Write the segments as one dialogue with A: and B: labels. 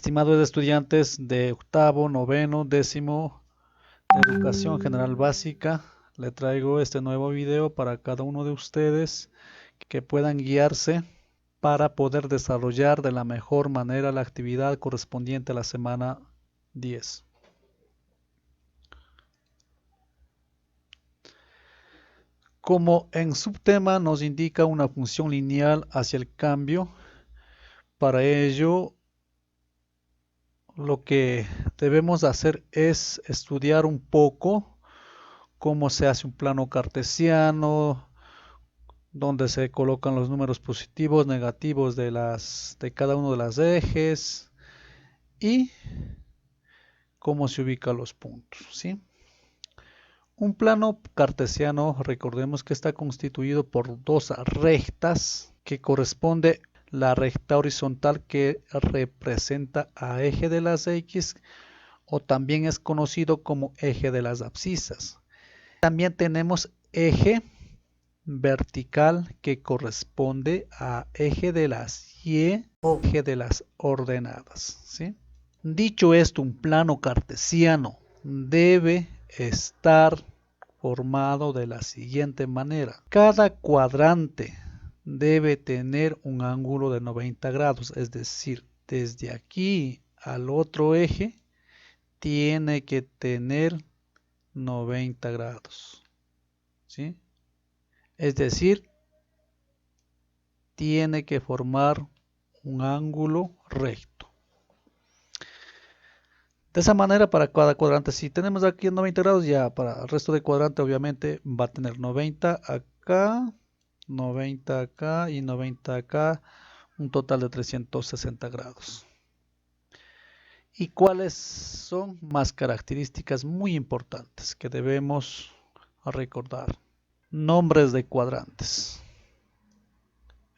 A: Estimados estudiantes de octavo, noveno, décimo de educación general básica, le traigo este nuevo video para cada uno de ustedes que puedan guiarse para poder desarrollar de la mejor manera la actividad correspondiente a la semana 10. Como en subtema nos indica una función lineal hacia el cambio, para ello lo que debemos hacer es estudiar un poco cómo se hace un plano cartesiano, donde se colocan los números positivos, negativos de cada uno de los ejes y cómo se ubican los puntos, ¿sí? Un plano cartesiano, recordemos que está constituido por dos rectas que corresponde la recta horizontal que representa a eje de las X o también es conocido como eje de las abscisas. También tenemos eje vertical que corresponde a eje de las Y o eje de las ordenadas, ¿sí? Dicho esto, un plano cartesiano debe estar formado de la siguiente manera. Cada cuadrante debe tener un ángulo de 90 grados, es decir, desde aquí al otro eje tiene que tener 90 grados, ¿sí? Es decir, tiene que formar un ángulo recto. De esa manera para cada cuadrante, si tenemos aquí 90 grados, ya para el resto de cuadrante obviamente va a tener 90 acá, 90 acá y 90 acá, un total de 360 grados. ¿Y cuáles son más características muy importantes que debemos recordar? Nombres de cuadrantes.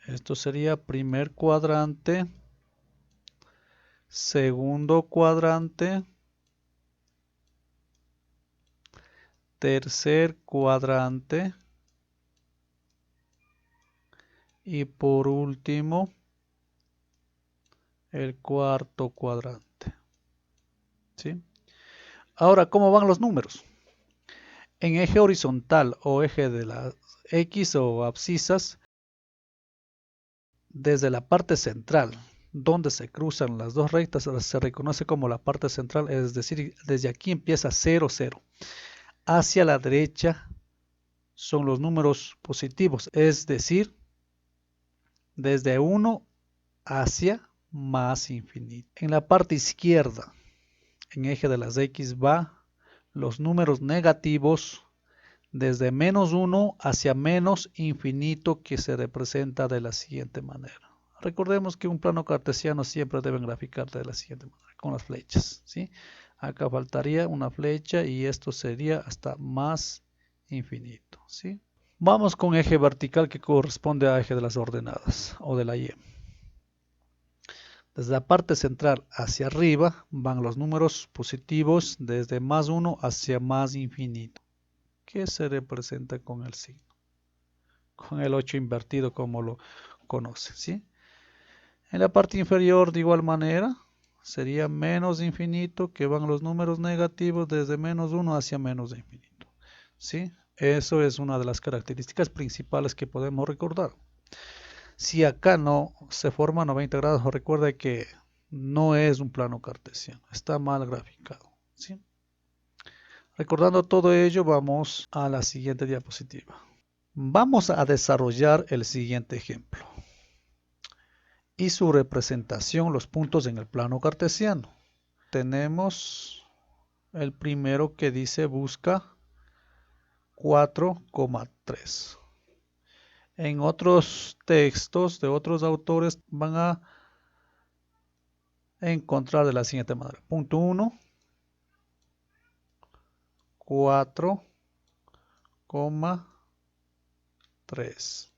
A: Esto sería primer cuadrante, segundo cuadrante, tercer cuadrante y por último el cuarto cuadrante, ¿sí? Ahora, ¿cómo van los números? En eje horizontal o eje de las X o abscisas, desde la parte central, donde se cruzan las dos rectas, se reconoce como la parte central, es decir, desde aquí empieza 0, 0. Hacia la derecha son los números positivos, es decir, desde 1 hacia más infinito. En la parte izquierda, en eje de las X, va los números negativos desde menos 1 hacia menos infinito, que se representa de la siguiente manera. Recordemos que un plano cartesiano siempre debe graficar de la siguiente manera, con las flechas, ¿sí? Acá faltaría una flecha y esto sería hasta más infinito, ¿sí? Vamos con eje vertical que corresponde a eje de las ordenadas o de la Y. Desde la parte central hacia arriba van los números positivos desde más 1 hacia más infinito, que se representa con el signo, con el 8 invertido como lo conocen, ¿sí? En la parte inferior de igual manera sería menos infinito, que van los números negativos desde menos 1 hacia menos infinito, ¿sí? Eso es una de las características principales que podemos recordar. Si acá no se forma 90 grados, recuerde que no es un plano cartesiano, está mal graficado, ¿sí? Recordando todo ello, vamos a la siguiente diapositiva. Vamos a desarrollar el siguiente ejemplo y su representación, los puntos en el plano cartesiano. Tenemos el primero que dice busca 4,3. En otros textos de otros autores van a encontrar de la siguiente manera. Punto 1, 4,3.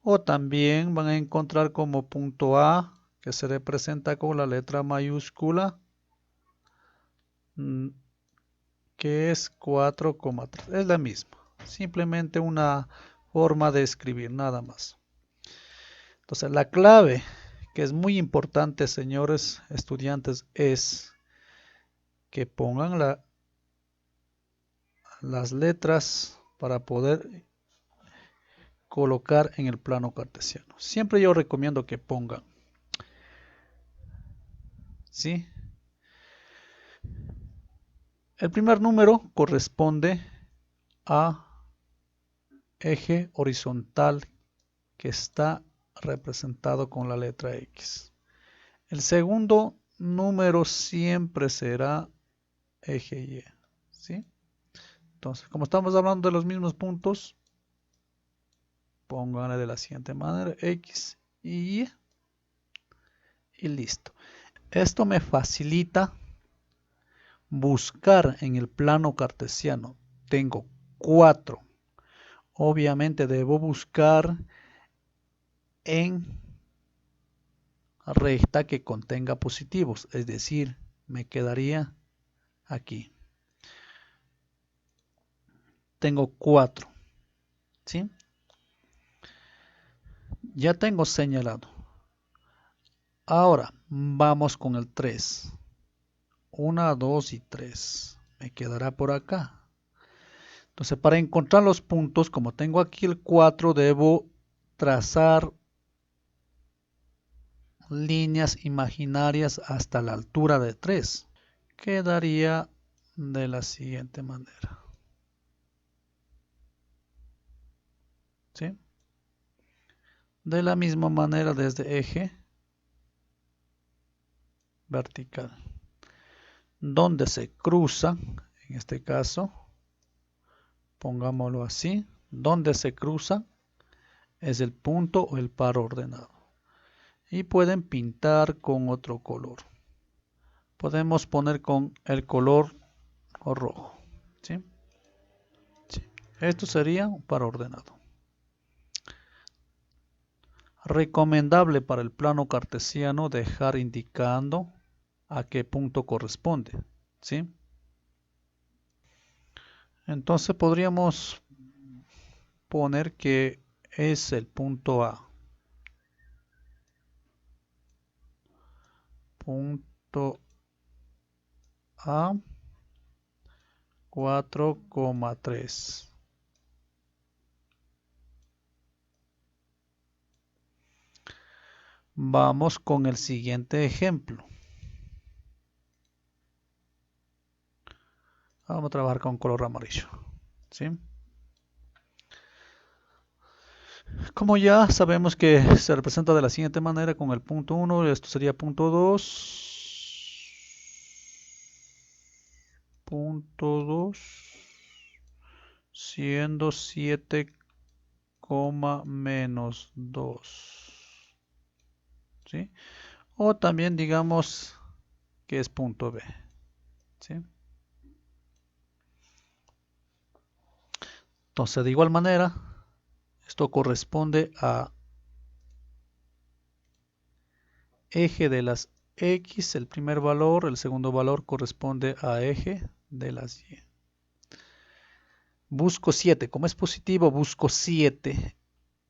A: O también van a encontrar como punto A, que se representa con la letra mayúscula, que es 4,3. Es la misma, simplemente una forma de escribir, nada más. Entonces la clave que es muy importante, señores estudiantes, es que pongan las letras para poder colocar en el plano cartesiano. Siempre yo recomiendo que pongan, ¿sí? El primer número corresponde a eje horizontal que está representado con la letra X. El segundo número siempre será eje Y, ¿sí? Entonces, como estamos hablando de los mismos puntos, pónganle de la siguiente manera, X y Y, y listo. Esto me facilita buscar en el plano cartesiano. Tengo 4. Obviamente debo buscar en recta que contenga positivos, es decir, me quedaría aquí. Tengo 4, ¿sí? Ya tengo señalado. Ahora vamos con el 3. 1, 2 y 3. Me quedará por acá. Entonces, para encontrar los puntos, como tengo aquí el 4, debo trazar líneas imaginarias hasta la altura de 3. Quedaría de la siguiente manera, ¿sí? De la misma manera desde eje vertical, donde se cruza, en este caso, pongámoslo así, donde se cruza es el punto o el par ordenado. Y pueden pintar con otro color. Podemos poner con el color rojo, ¿sí? Sí. Esto sería un par ordenado. Recomendable para el plano cartesiano dejar indicando a qué punto corresponde, ¿sí? Entonces podríamos poner que es el punto A. Punto A 4,3. Vamos con el siguiente ejemplo. Vamos a trabajar con color amarillo, ¿sí? Como ya sabemos que se representa de la siguiente manera con el punto 1, esto sería punto 2, punto 2, siendo 7, menos 2, ¿sí? O también digamos que es punto B, ¿sí? Entonces, de igual manera, esto corresponde a eje de las X, el primer valor, el segundo valor corresponde a eje de las Y. Busco 7, como es positivo, busco 7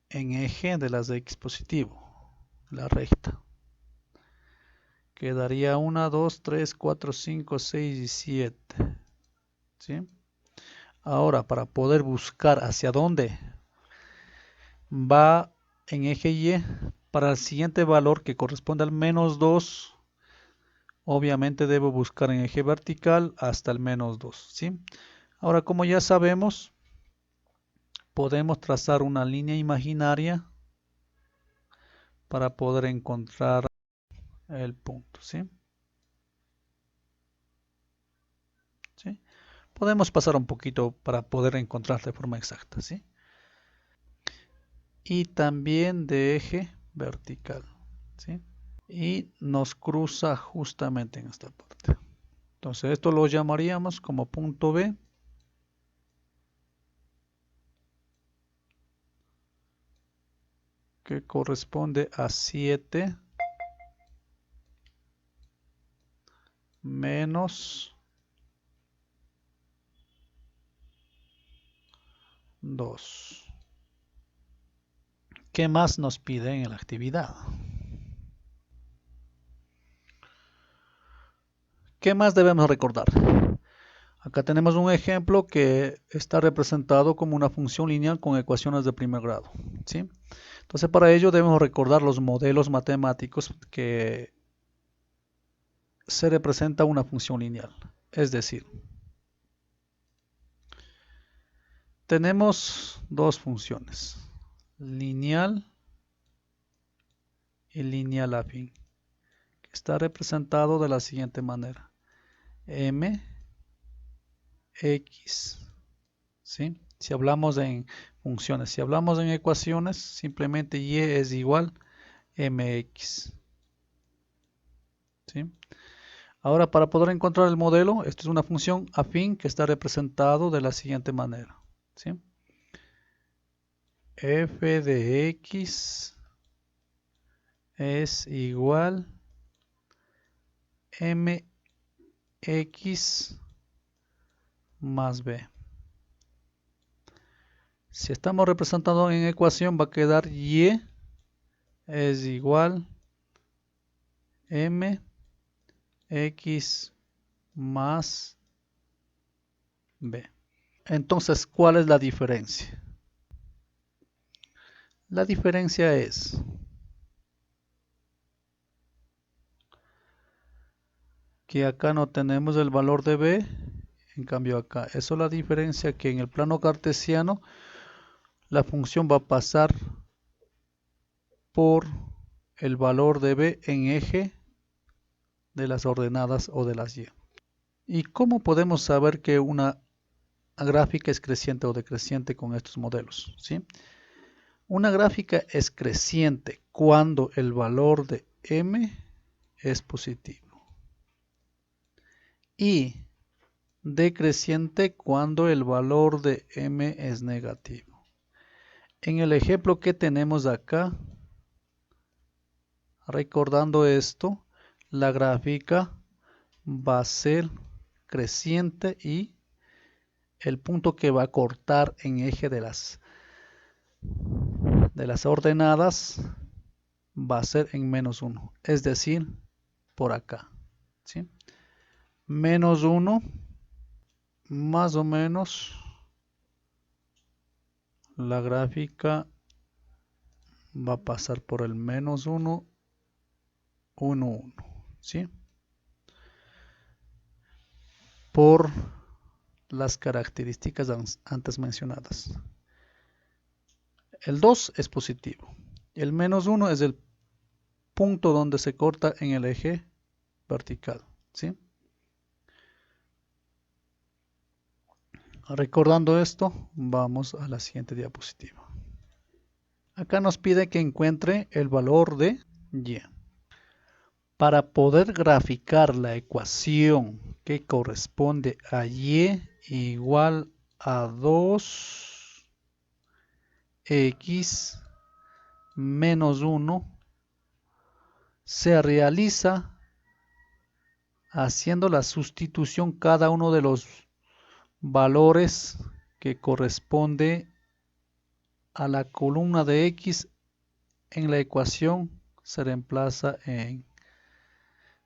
A: en eje de las X positivo, la recta. Quedaría 1, 2, 3, 4, 5, 6 y 7, ¿sí? Ahora, para poder buscar hacia dónde va en eje Y, para el siguiente valor que corresponde al menos 2, obviamente debo buscar en eje vertical hasta el menos 2, ¿sí? Ahora, como ya sabemos, podemos trazar una línea imaginaria para poder encontrar el punto, ¿sí? ¿Sí? Podemos pasar un poquito para poder encontrar de forma exacta, ¿sí? Y también de eje vertical, ¿sí? Y nos cruza justamente en esta parte. Entonces esto lo llamaríamos como punto B. Que corresponde a 7 menos 2. ¿Qué más nos piden en la actividad? ¿Qué más debemos recordar? Acá tenemos un ejemplo que está representado como una función lineal con ecuaciones de primer grado, ¿sí? Entonces, para ello debemos recordar los modelos matemáticos que se representa una función lineal. Es decir, tenemos dos funciones, lineal y lineal afín, que está representado de la siguiente manera. M, X, ¿sí? Si hablamos en funciones, si hablamos en ecuaciones, simplemente Y es igual mx, ¿sí? Ahora, para poder encontrar el modelo, esto es una función afín que está representado de la siguiente manera, ¿sí? F de x es igual mx más b. Si estamos representando en ecuación, va a quedar y es igual mx más b. Entonces, ¿cuál es la diferencia? La diferencia es que acá no tenemos el valor de b, en cambio acá. Eso es la diferencia, que en el plano cartesiano la función va a pasar por el valor de b en eje de las ordenadas o de las y. ¿Y cómo podemos saber que una gráfica es creciente o decreciente con estos modelos? ¿Sí? Una gráfica es creciente cuando el valor de m es positivo y decreciente cuando el valor de m es negativo. En el ejemplo que tenemos acá, recordando esto, la gráfica va a ser creciente y el punto que va a cortar en eje de las ordenadas va a ser en menos 1, es decir, por acá, ¿sí? Menos 1, más o menos, la gráfica va a pasar por el menos 1, 1, 1, ¿sí? Por las características antes mencionadas. El 2 es positivo. El menos 1 es el punto donde se corta en el eje vertical, ¿sí? Recordando esto, vamos a la siguiente diapositiva. Acá nos pide que encuentre el valor de y. Para poder graficar la ecuación que corresponde a y igual a 2x menos 1, se realiza haciendo la sustitución cada uno de los valores que corresponde a la columna de x en la ecuación, se reemplaza en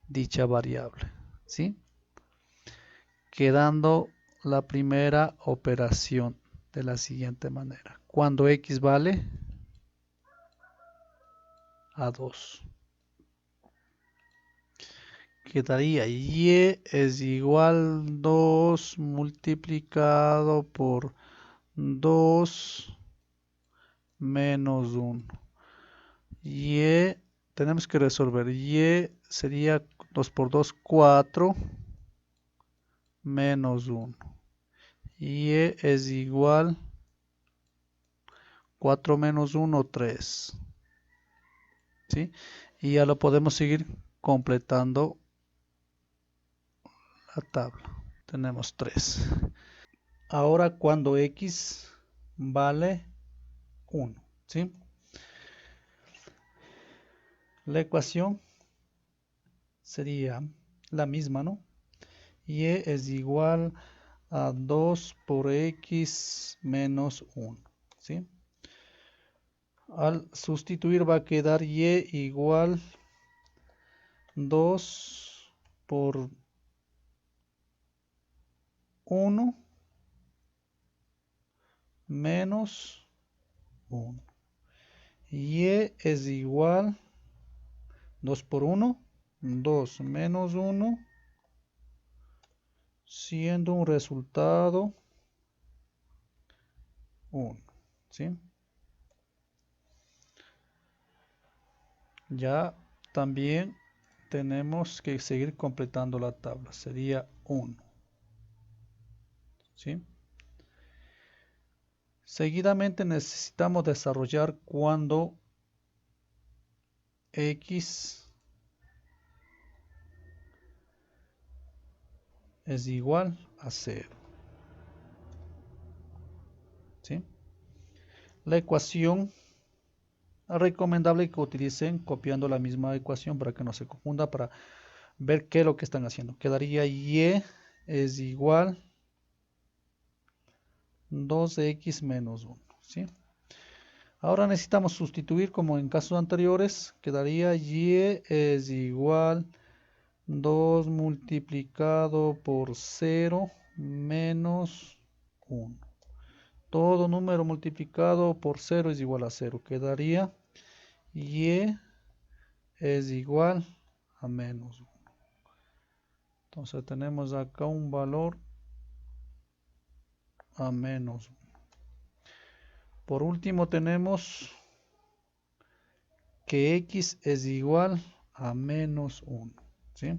A: dicha variable, ¿sí? Quedando la primera operación de la siguiente manera. Cuando x vale a 2. Quedaría y es igual 2 multiplicado por 2 menos 1. Y tenemos que resolver. Y sería 2 por 2, 4 menos 1. Y es igual 4 menos 1, 3. ¿Sí? Y ya lo podemos seguir completando la tabla. Tenemos 3. Ahora cuando x vale 1, ¿sí? La ecuación sería la misma, ¿no? Y es igual a 2 por x menos 1, ¿sí? Al sustituir va a quedar y igual 2 por 1 menos 1. Y es igual 2 por 1, 2 menos 1, siendo un resultado 1. ¿Sí? Ya también tenemos que seguir completando la tabla. Sería 1. ¿Sí? Seguidamente necesitamos desarrollar cuando x es igual a 0. ¿Sí? La ecuación recomendable que utilicen copiando la misma ecuación para que no se confunda, para ver qué es lo que están haciendo. Quedaría y es igual 2x menos 1. ¿Sí? Ahora necesitamos sustituir como en casos anteriores. Quedaría y es igual 2 multiplicado por 0 menos 1. Todo número multiplicado por 0 es igual a 0. Quedaría y es igual a menos 1. Entonces tenemos acá un valor a menos 1. Por último tenemos que x es igual a menos 1. ¿Sí?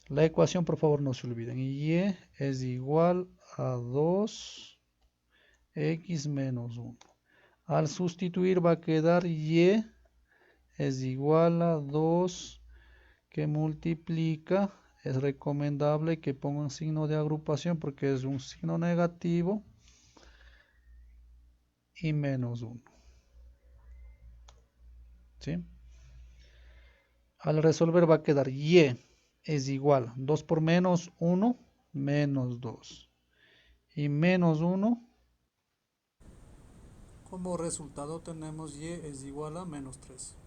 A: La ecuación, por favor, no se olviden. Y es igual a 2x menos 1. Al sustituir va a quedar y es igual a 2 que multiplica. Es recomendable que pongan signo de agrupación porque es un signo negativo y menos 1. ¿Sí? Al resolver va a quedar y es igual 2 por menos 1, menos 2. Y menos 1. Como resultado tenemos y es igual a menos 3.